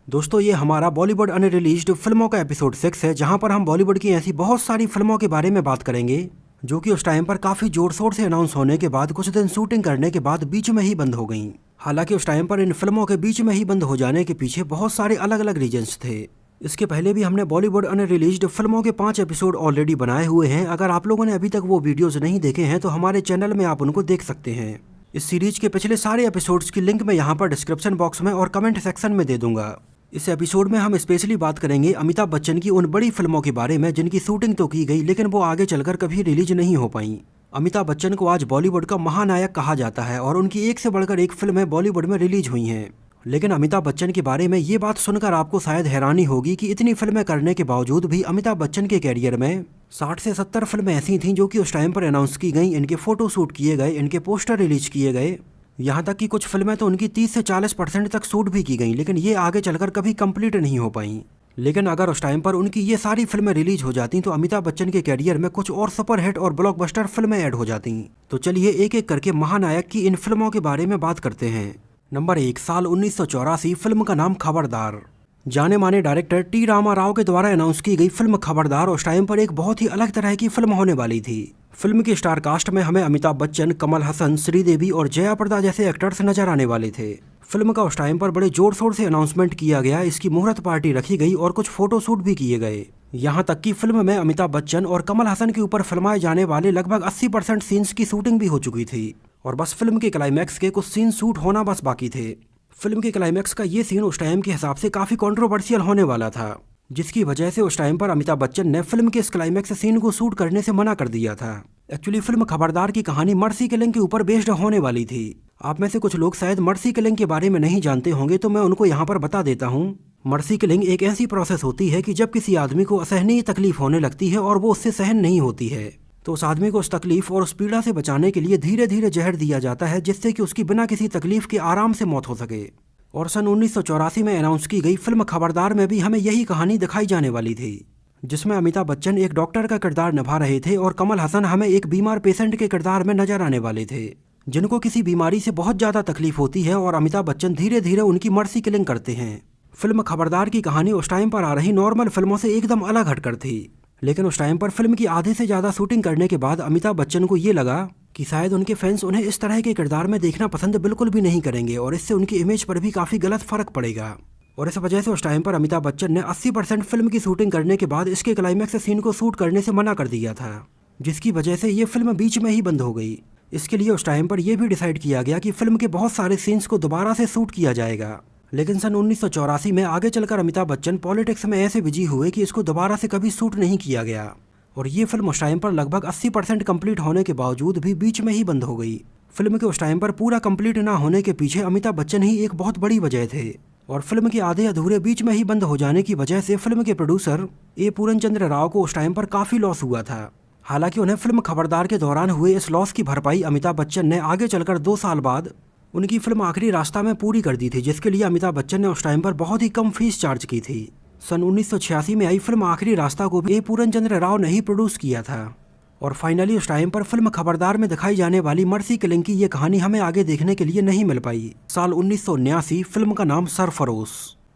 दोस्तों ये हमारा बॉलीवुड अनरिलीज्ड फिल्मों का एपिसोड 6 है, जहां पर हम बॉलीवुड की ऐसी बहुत सारी फिल्मों के बारे में बात करेंगे जो कि उस टाइम पर काफ़ी जोर शोर से अनाउंस होने के बाद कुछ दिन शूटिंग करने के बाद बीच में ही बंद हो गईं। हालांकि उस टाइम पर इन फिल्मों के बीच में ही बंद हो जाने के पीछे बहुत सारे अलग अलग रीजंस थे। इसके पहले भी हमने बॉलीवुड अनरिलीज्ड फिल्मों के 5 एपिसोड ऑलरेडी बनाए हुए हैं। अगर आप लोगों ने अभी तक वो वीडियोस नहीं देखे हैं तो हमारे चैनल में आप उनको देख सकते हैं। इस सीरीज के पिछले सारे एपिसोड्स की लिंक मैं यहाँ पर डिस्क्रिप्शन बॉक्स में और कमेंट सेक्शन में दे दूंगा। इस एपिसोड में हम स्पेशली बात करेंगे अमिताभ बच्चन की उन बड़ी फिल्मों के बारे में जिनकी शूटिंग तो की गई लेकिन वो आगे चलकर कभी रिलीज नहीं हो पाई। अमिताभ बच्चन को आज बॉलीवुड का महानायक कहा जाता है और उनकी एक से बढ़कर एक फिल्में बॉलीवुड में रिलीज हुई हैं। लेकिन अमिताभ बच्चन के बारे में ये बात सुनकर आपको शायद हैरानी होगी कि इतनी फिल्में करने के बावजूद भी अमिताभ बच्चन के कैरियर में 60 से 70 फिल्में ऐसी थीं जो कि उस टाइम पर अनाउंस की गई, इनके फोटो शूट किए गए, इनके पोस्टर रिलीज किए गए। यहाँ तक कि कुछ फिल्में तो उनकी 30 से 40% तक शूट भी की गई, लेकिन ये आगे चलकर कभी कंप्लीट नहीं हो पाई। लेकिन अगर उस टाइम पर उनकी ये सारी फिल्में रिलीज हो जाती तो अमिताभ बच्चन के कैरियर में कुछ और सुपरहिट और ब्लॉकबस्टर फिल्में ऐड हो जाती। तो चलिए एक एक करके महानायक की इन फिल्मों के बारे में बात करते हैं। नंबर 1, साल 1984, फिल्म का नाम खबरदार। जाने माने डायरेक्टर टी रामा राव के द्वारा अनाउंस की गई फिल्म खबरदार उस टाइम पर एक बहुत ही अलग तरह की फिल्म होने वाली थी। फिल्म की स्टार कास्ट में हमें अमिताभ बच्चन, कमल हसन, श्रीदेवी और जया प्रदा जैसे एक्टर्स नजर आने वाले थे। फिल्म का उस टाइम पर बड़े जोर शोर से अनाउंसमेंट किया गया, इसकी मुहूर्त पार्टी रखी गई और कुछ फोटो शूट भी किए गए। यहाँ तक कि फिल्म में अमिताभ बच्चन और कमल हसन के ऊपर फिल्माए जाने वाले लगभग 80% सीन्स की शूटिंग भी हो चुकी थी और बस फिल्म के क्लाइमैक्स के कुछ सीन शूट होना बस बाकी थे। फिल्म के क्लाइमैक्स का ये सीन उस टाइम के हिसाब से काफी कंट्रोवर्शियल होने वाला था, जिसकी वजह से उस टाइम पर अमिताभ बच्चन ने फिल्म के इस क्लाइमैक्स सीन को शूट करने से मना कर दिया था। एक्चुअली फिल्म खबरदार की कहानी मर्सी किलिंग के ऊपर बेस्ड होने वाली थी। आप में से कुछ लोग शायद मर्सी किलिंग के बारे में नहीं जानते होंगे, तो मैं उनको यहाँ पर बता देता हूँ। मर्सी किलिंग एक ऐसी प्रोसेस होती है कि जब किसी आदमी को असहनीय तकलीफ होने लगती है और वो उससे सहन नहीं होती है तो उस आदमी को उस तकलीफ और उस पीड़ा से बचाने के लिए धीरे धीरे जहर दिया जाता है, जिससे कि उसकी बिना किसी तकलीफ के आराम से मौत हो सके। और सन 1984 में अनाउंस की गई फिल्म खबरदार में भी हमें यही कहानी दिखाई जाने वाली थी, जिसमें अमिताभ बच्चन एक डॉक्टर का किरदार निभा रहे थे और कमल हसन हमें एक बीमार पेशेंट के किरदार में नजर आने वाले थे, जिनको किसी बीमारी से बहुत ज़्यादा तकलीफ होती है और अमिताभ बच्चन धीरे धीरे उनकी मर्सी किलिंग करते हैं। फिल्म खबरदार की कहानी उस टाइम पर आ रही नॉर्मल फिल्मों से एकदम अलग हटकर थी, लेकिन उस टाइम पर फिल्म की आधे से ज़्यादा शूटिंग करने के बाद अमिताभ बच्चन को ये लगा कि शायद उनके फैंस उन्हें इस तरह के किरदार में देखना पसंद बिल्कुल भी नहीं करेंगे और इससे उनकी इमेज पर भी काफ़ी गलत फर्क पड़ेगा। और इस वजह से उस टाइम पर अमिताभ बच्चन ने 80% फिल्म की शूटिंग करने के बाद इसके क्लाइमैक्स सीन को शूट करने से मना कर दिया था, जिसकी वजह से ये फिल्म बीच में ही बंद हो गई। इसके लिए उस टाइम पर यह भी डिसाइड किया गया कि फिल्म के बहुत सारे सीन्स को दोबारा से शूट किया जाएगा। लेकिन सन 1984 में आगे चलकर अमिताभ बच्चन पॉलिटिक्स में ऐसे बिजी हुए कि इसको दोबारा से कभी शूट नहीं किया गया और ये फिल्म उस टाइम पर लगभग 80% कंप्लीट होने के बावजूद भी बीच में ही बंद हो गई। फिल्म के उस टाइम पर पूरा कंप्लीट ना होने के पीछे अमिताभ बच्चन ही एक बहुत बड़ी वजह थे और फिल्म के आधे अधूरे बीच में ही बंद हो जाने की वजह से फिल्म के प्रोड्यूसर ए पूरनचंद्र राव को उस टाइम पर काफ़ी लॉस हुआ था। हालांकि उन्हें फिल्म खबरदार के दौरान हुए इस लॉस की भरपाई अमिताभ बच्चन ने आगे चलकर 2 साल बाद उनकी फिल्म आखिरी रास्ता में पूरी कर दी थी, जिसके लिए अमिताभ बच्चन ने उस टाइम पर बहुत ही कम फीस चार्ज की थी। सन 1986 में आई फिल्म आखिरी रास्ता को भी ए पूरनचंद्र राव ने ही प्रोड्यूस किया था और फाइनली उस टाइम पर फिल्म खबरदार में दिखाई जाने वाली मर्सी किलिंग की ये कहानी हमें आगे देखने के लिए नहीं मिल पाई। साल 1979, फिल्म का नाम सरफरोश।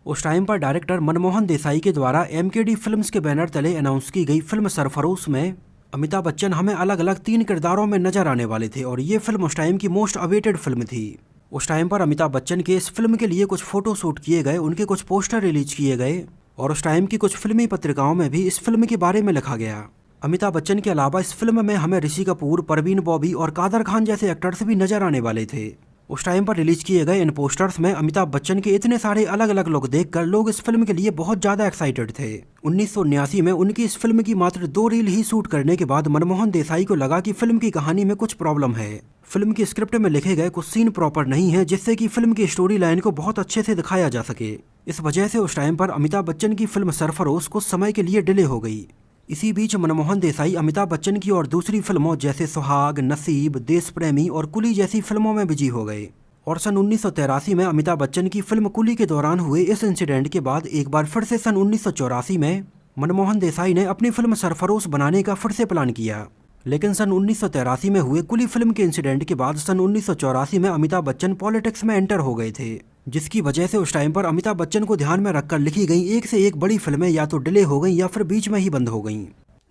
उस टाइम पर डायरेक्टर मनमोहन देसाई के द्वारा MKD फिल्म्स के बैनर तले अनाउंस की गई फिल्म सरफरोश में अमिताभ बच्चन हमें अलग अलग 3 किरदारों में नजर आने वाले थे और ये फिल्म उस टाइम की मोस्ट अवेटेड फिल्म थी। उस टाइम पर अमिताभ बच्चन के इस फिल्म के लिए कुछ फोटो शूट किए गए, उनके कुछ पोस्टर रिलीज किए गए और उस टाइम की कुछ फिल्मी पत्रिकाओं में भी इस फिल्म के बारे में लिखा गया। अमिताभ बच्चन के अलावा इस फिल्म में हमें ऋषि कपूर, परवीन बॉबी और कादर खान जैसे एक्टर्स भी नजर आने वाले थे। उस टाइम पर रिलीज किए गए इन पोस्टर्स में अमिताभ बच्चन के इतने सारे अलग अलग लुक देखकर लोग इस फिल्म के लिए बहुत ज़्यादा एक्साइटेड थे। 1979 में उनकी इस फिल्म की मात्र 2 रील ही शूट करने के बाद मनमोहन देसाई को लगा कि फिल्म की कहानी में कुछ प्रॉब्लम है। फिल्म की स्क्रिप्ट में लिखे गए कुछ सीन प्रॉपर नहीं है, जिससे कि फिल्म की स्टोरी लाइन को बहुत अच्छे से दिखाया जा सके। इस वजह से उस टाइम पर अमिताभ बच्चन की फिल्म सरफरोश कुछ समय के लिए डिले हो गई। इसी बीच मनमोहन देसाई अमिताभ बच्चन की और दूसरी फिल्मों जैसे सुहाग, नसीब, देश प्रेमी और कुली जैसी फिल्मों में बिजी हो गए और सन 1983 में अमिताभ बच्चन की फिल्म कुली के दौरान हुए इस इंसिडेंट के बाद एक बार फिर से सन 1984 में मनमोहन देसाई ने अपनी फिल्म सरफरोश बनाने का फिर से प्लान किया। लेकिन सन 1983 में हुए कुली फिल्म के इंसिडेंट के बाद सन 1984 में अमिताभ बच्चन पॉलिटिक्स में एंटर हो गए थे जिसकी वजह से उस टाइम पर अमिताभ बच्चन को ध्यान में रखकर लिखी गई एक से एक बड़ी फिल्में या तो डिले हो गई या फिर बीच में ही बंद हो गई।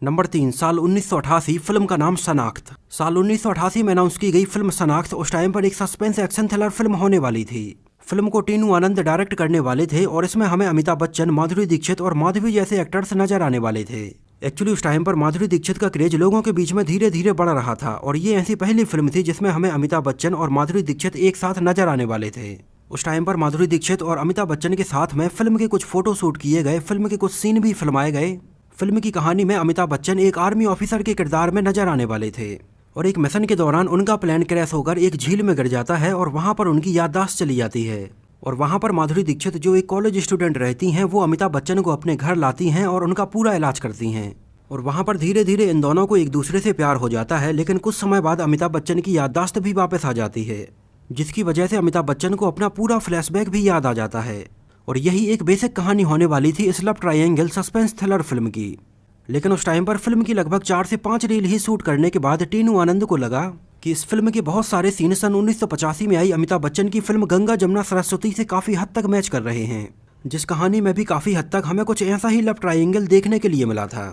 नंबर 3, साल 1988, फिल्म का नाम सनाख्त। साल 1988 में अनाउंस की गई फिल्म सनाख्त उस टाइम पर एक सस्पेंस एक्शन थ्रिलर फिल्म होने वाली थी। फिल्म को टीनू आनंद डायरेक्ट करने वाले थे और इसमें हमें अमिताभ बच्चन, माधुरी दीक्षित और माधवी जैसे एक्टर्स नजर आने वाले थे। एक्चुअली उस टाइम पर माधुरी दीक्षित का क्रेज लोगों के बीच में धीरे धीरे बढ़ रहा था और ये ऐसी पहली फिल्म थी जिसमें हमें अमिताभ बच्चन और माधुरी दीक्षित एक साथ नजर आने वाले थे। उस टाइम पर माधुरी दीक्षित और अमिताभ बच्चन के साथ में फिल्म के कुछ फोटो शूट किए गए, फिल्म के कुछ सीन भी फिल्माए गए। फिल्म की कहानी में अमिताभ बच्चन एक आर्मी ऑफिसर के किरदार में नजर आने वाले थे और एक मिशन के दौरान उनका प्लेन क्रैश होकर एक झील में गिर जाता है और वहां पर उनकी याददाश्त चली जाती है और वहां पर माधुरी दीक्षित जो एक कॉलेज स्टूडेंट रहती हैं वो अमिताभ बच्चन को अपने घर लाती हैं और उनका पूरा इलाज करती हैं और वहां पर धीरे धीरे इन दोनों को एक दूसरे से प्यार हो जाता है। लेकिन कुछ समय बाद अमिताभ बच्चन की याददाश्त भी वापस आ जाती है, जिसकी वजह से अमिताभ बच्चन को अपना पूरा फ्लैशबैक भी याद आ जाता है और यही एक बेसिक कहानी होने वाली थी इस love triangle suspense thriller film की। लेकिन उस टाइम पर फिल्म की लगभग 4 से 5 रील ही शूट करने के बाद टीनू आनंद को लगा कि इस फिल्म के बहुत सारे सीन सन 1985 में आई अमिताभ बच्चन की फिल्म गंगा जमुना सरस्वती से काफी हद तक मैच कर रहे हैं, जिस कहानी में भी काफी हद तक हमें कुछ ऐसा ही लव ट्रायंगल देखने के लिए मिला था।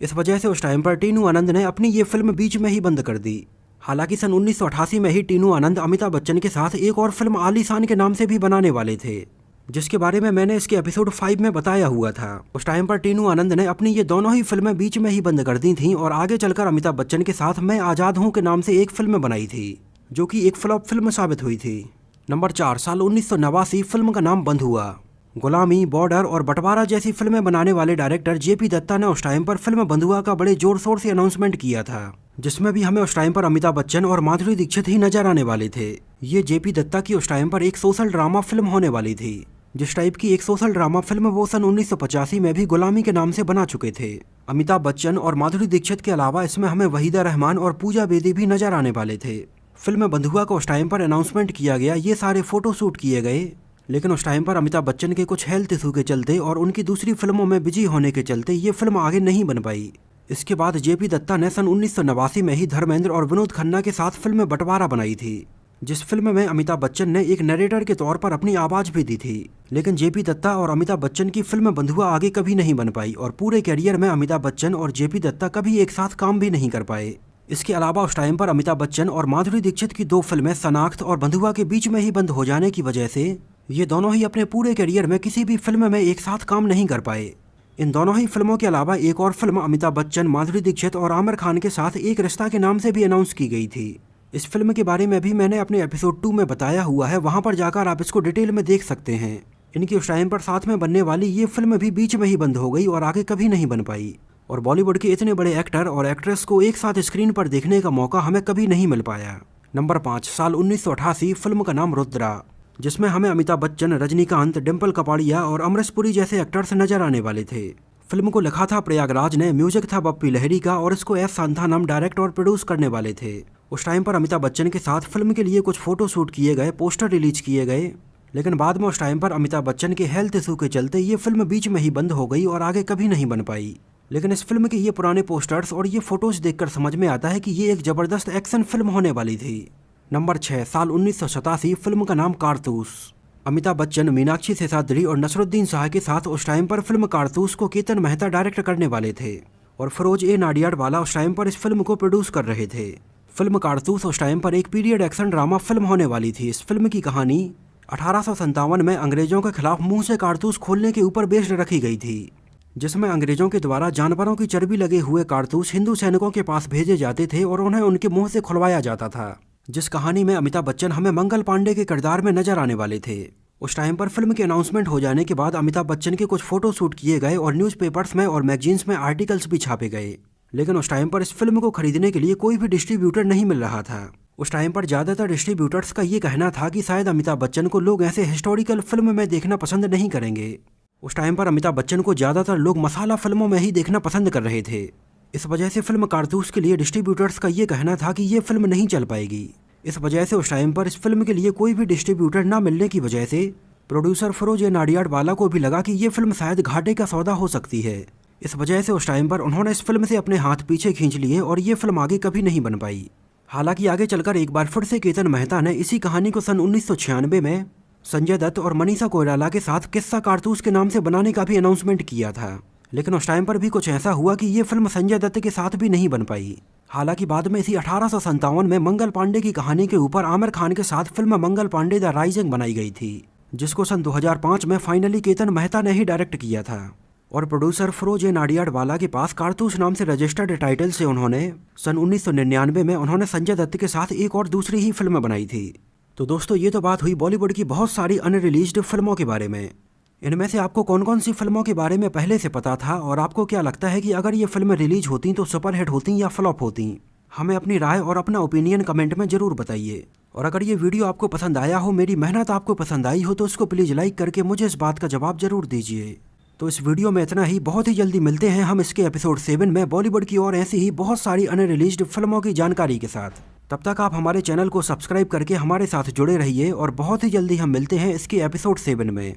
इस वजह से उस टाइम पर टीनू आनंद ने अपनी ये फिल्म बीच में ही बंद कर दी। हालांकि सन 1988 में ही टीनू आनंद अमिताभ बच्चन के साथ एक और फिल्म आलीशान के नाम से भी बनाने वाले थे, जिसके बारे में मैंने इसके एपिसोड 5 में बताया हुआ था। उस टाइम पर टीनू आनंद ने अपनी ये दोनों ही फिल्में बीच में ही बंद कर दी थीं और आगे चलकर अमिताभ बच्चन के साथ मैं आजाद हूँ के नाम से एक फिल्म बनाई थी, जो कि एक फ्लॉप फिल्म साबित हुई थी। नंबर 4, साल 1989, फिल्म का नाम बंधुआ। गुलामी, बॉर्डर और बंटवारा जैसी फिल्में बनाने वाले डायरेक्टर जेपी दत्ता ने उस टाइम पर फिल्म बंधुआ का बड़े जोर शोर से अनाउंसमेंट किया था, जिसमें भी हमें उस टाइम पर अमिताभ बच्चन और माधुरी दीक्षित ही नजर आने वाले थे। ये जेपी दत्ता की उस टाइम पर एक सोशल ड्रामा फिल्म होने वाली थी। जिस टाइप की एक सोशल ड्रामा फिल्म वो सन 1985 में भी गुलामी के नाम से बना चुके थे। अमिताभ बच्चन और माधुरी दीक्षित के अलावा इसमें हमें वहीदा रहमान और पूजा बेदी भी नजर आने वाले थे। फिल्म बंधुआ को उस टाइम पर अनाउंसमेंट किया गया, ये सारे फोटो शूट किए गए, लेकिन उस टाइम पर अमिताभ बच्चन के कुछ हेल्थ इशू के चलते और उनकी दूसरी फिल्मों में बिजी होने के चलते ये फिल्म आगे नहीं बन पाई। इसके बाद जेपी दत्ता ने सन 1989 में ही धर्मेंद्र और विनोद खन्ना के साथ फिल्म बंटवारा बनाई थी, जिस फिल्म में अमिताभ बच्चन ने एक नरेटर के तौर पर अपनी आवाज भी दी थी। लेकिन जेपी दत्ता और अमिताभ बच्चन की फिल्म बंधुआ आगे कभी नहीं बन पाई और पूरे कैरियर में अमिताभ बच्चन और जेपी दत्ता कभी एक साथ काम भी नहीं कर पाए। इसके अलावा उस टाइम पर अमिताभ बच्चन और माधुरी दीक्षित की 2 फिल्में सनाख्त और बंधुआ के बीच में ही बंद हो जाने की वजह से ये दोनों ही अपने पूरे कैरियर में किसी भी फिल्म में एक साथ काम नहीं कर पाए। इन दोनों ही फिल्मों के अलावा एक और फिल्म अमिताभ बच्चन, माधुरी दीक्षित और आमिर खान के साथ एक रिश्ता के नाम से भी अनाउंस की गई थी। इस फिल्म के बारे में भी मैंने अपने एपिसोड 2 में बताया हुआ है, वहां पर जाकर आप इसको डिटेल में देख सकते हैं। इनकी उस टाइम पर साथ में बनने वाली ये फिल्म भी बीच में ही बंद हो गई और आगे कभी नहीं बन पाई और बॉलीवुड के इतने बड़े एक्टर और एक्ट्रेस को एक साथ स्क्रीन पर देखने का मौका हमें कभी नहीं मिल पाया। नंबर 5, साल 1988, फिल्म का नाम रुद्रा, जिसमें हमें अमिताभ बच्चन, रजनीकांत, डिम्पल कपाड़िया और अमरीश पुरी जैसे एक्टर्स नजर आने वाले थे। फिल्म को लिखा था प्रयागराज ने, म्यूजिक था बप्पी लहरी का और इसको एस सांथानम डायरेक्ट और प्रोड्यूस करने वाले थे। उस टाइम पर अमिताभ बच्चन के साथ फिल्म के लिए कुछ फोटो शूट किए गए, पोस्टर रिलीज किए गए, लेकिन बाद में उस टाइम पर अमिताभ बच्चन के हेल्थ इशू के चलते ये फिल्म बीच में ही बंद हो गई और आगे कभी नहीं बन पाई। लेकिन इस फिल्म के ये पुराने पोस्टर्स और ये फोटोज देखकर समझ में आता है कि ये एक जबरदस्त एक्शन फिल्म होने वाली थी। नंबर 6, साल 1987, फिल्म का नाम कारतूस। अमिताभ बच्चन, मीनाक्षी शेषाद्री और नसरुद्दीन शाह के साथ उस टाइम पर फिल्म कारतूस को केतन मेहता डायरेक्ट करने वाले थे और फिरोज ए नाडियाडवाला उस टाइम पर इस फिल्म को प्रोड्यूस कर रहे थे। फिल्म कारतूस उस टाइम पर एक पीरियड एक्शन ड्रामा फिल्म होने वाली थी। इस फिल्म की कहानी 1857 में अंग्रेजों के खिलाफ मुंह से कारतूस खोलने के ऊपर बेस्ड रखी गई थी, जिसमें अंग्रेजों के द्वारा जानवरों की चर्बी लगे हुए कारतूस हिंदू सैनिकों के पास भेजे जाते थे और उन्हें उनके मुंह से खुलवाया जाता था। जिस कहानी में अमिताभ बच्चन हमें मंगल पांडे के किरदार में नजर आने वाले थे। उस टाइम पर फिल्म के अनाउंसमेंट हो जाने के बाद अमिताभ बच्चन के कुछ फोटो शूट किए गए और न्यूज़पेपर्स में और मैगजीन्स में आर्टिकल्स भी छापे गए, लेकिन उस टाइम पर इस फिल्म को खरीदने के लिए कोई भी डिस्ट्रीब्यूटर नहीं मिल रहा था। उस टाइम पर ज़्यादातर डिस्ट्रीब्यूटर्स का ये कहना था कि शायद अमिताभ बच्चन को लोग ऐसे हिस्टोरिकल फिल्म में देखना पसंद नहीं करेंगे। उस टाइम पर अमिताभ बच्चन को ज़्यादातर लोग मसाला फिल्मों में ही देखना पसंद कर रहे थे। इस वजह से फिल्म कारतूस के लिए डिस्ट्रीब्यूटर्स का ये कहना था कि ये फिल्म नहीं चल पाएगी। इस वजह से उस टाइम पर इस फिल्म के लिए कोई भी डिस्ट्रीब्यूटर ना मिलने की वजह से प्रोड्यूसर फिरोज ए नाडियाडवाला को भी लगा कि ये फिल्म शायद घाटे का सौदा हो सकती है। इस वजह से उस टाइम पर उन्होंने इस फिल्म से अपने हाथ पीछे खींच लिए और ये फिल्म आगे कभी नहीं बन पाई। हालांकि आगे चलकर एक बार फिर से केतन मेहता ने इसी कहानी को सन 1996 में संजय दत्त और मनीषा कोइराला के साथ किस्सा कारतूस के नाम से बनाने का भी अनाउंसमेंट किया था, लेकिन उस टाइम पर भी कुछ ऐसा हुआ कि ये फिल्म संजय दत्त के साथ भी नहीं बन पाई। हालांकि बाद में इसी 1857 में मंगल पांडे की कहानी के ऊपर आमिर खान के साथ film Mangal Pandey the rising बनाई गई थी, जिसको सन 2005 में फाइनली केतन मेहता ने ही डायरेक्ट किया था। और प्रोड्यूसर फिरोज नाडियाडवाला के पास कारतूस नाम से रजिस्टर्ड टाइटल से उन्होंने सन 1999 में उन्होंने संजय दत्त के साथ एक और दूसरी ही फिल्म बनाई थी। तो दोस्तों, ये तो बात हुई बॉलीवुड की बहुत सारी अनरिलीज्ड फिल्मों के बारे में। इनमें से आपको कौन कौन सी फिल्मों के बारे में पहले से पता था, और आपको क्या लगता है कि अगर ये फिल्म रिलीज होती तो सुपरहिट होती या फ्लॉप होती? हमें अपनी राय और अपना ओपिनियन कमेंट में जरूर बताइए। और अगर ये वीडियो आपको पसंद आया हो, मेरी मेहनत आपको पसंद आई हो, तो इसको प्लीज़ लाइक करके मुझे इस बात का जवाब जरूर दीजिए। तो इस वीडियो में इतना ही। बहुत ही जल्दी मिलते हैं हम इसके एपिसोड 7 में बॉलीवुड की और ऐसी ही बहुत सारी अनरिलीज्ड फिल्मों की जानकारी के साथ। तब तक आप हमारे चैनल को सब्सक्राइब करके हमारे साथ जुड़े रहिए, और बहुत ही जल्दी हम मिलते हैं इसके एपिसोड 7 में।